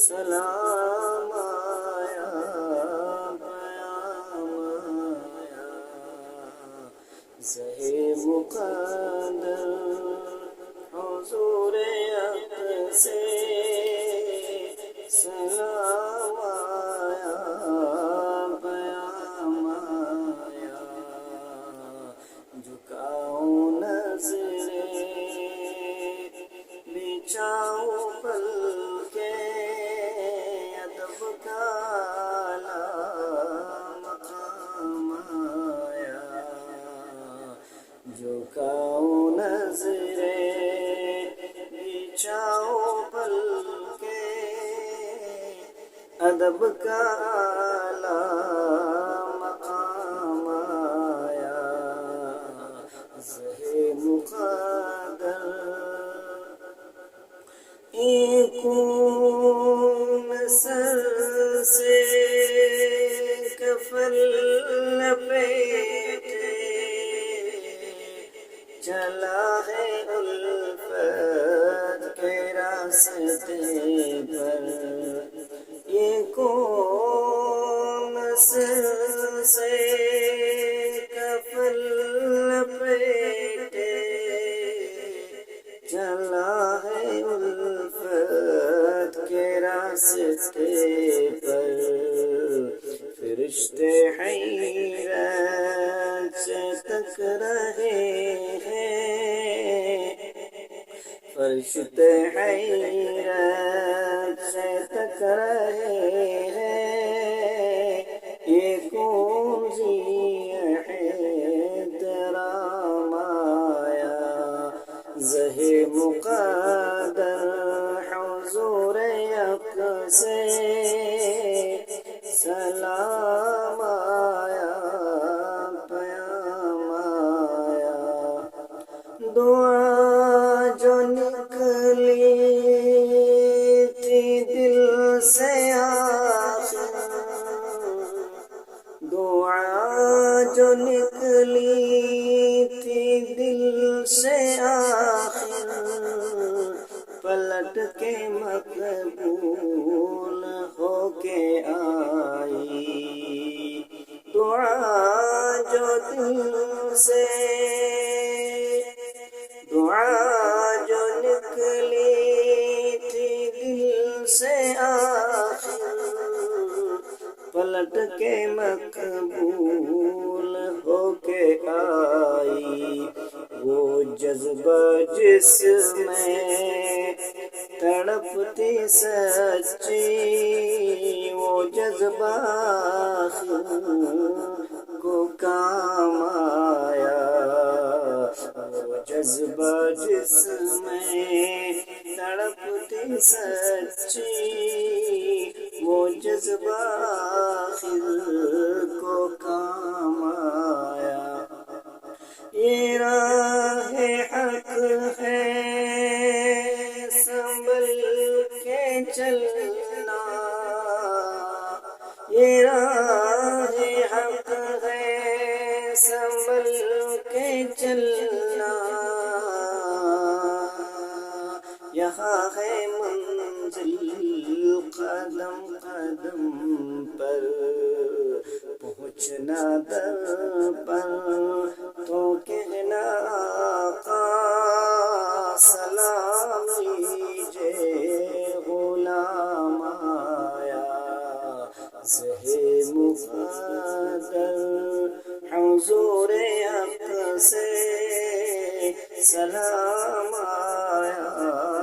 سلام آیا پیام آیا زہِ مقدر حضور حق سے سلام آیا پیام آیا جھکاؤں نظریں بچھاؤں پل کے ادب کا مقام آیا جھکاؤں نظریں بچھاؤں پل کے ادب کا مقام آیا زہِ مقدر ایک سر سے کفن لپیٹے چلا ہے الفت کے راستے پر یہ کون سر سے کفن لپیٹے چلا ہے الفت کے راستے پر فرشتے حیرت سے تک رہے ہیں فرشتے حیرت سے تک رہے ہیں یہ کون سی احترام آیا زہِ مقدر حضور حق سے سلام آیا پیام آیا دعا جو نکلی تھی دل سے آخر دعا جو نکلی تھی دل سے آخر پلٹ کے مقبول ہو کے آئی دعا جو دل سے دعا جو نکلی تھی دل سے آخر پلٹ کے مقبول ہو کے آئی وہ جذبہ جس میں تڑپتی سچی وہ جذبہ کو کام آیا وہ جذبہ جس میں تڑپتی سچی وہ جذبہ کو کام آیا یہ راہ حق ہے سنبھل کے چلنا یہ راہ حق ہے سنبھل کے چلنا یہاں ہے منزل قدم قدم پر پہنچنا در پر تو کہنا آقا سلام لیجے غلام آیا زہِ مقدر حضور حق سے سلام آیا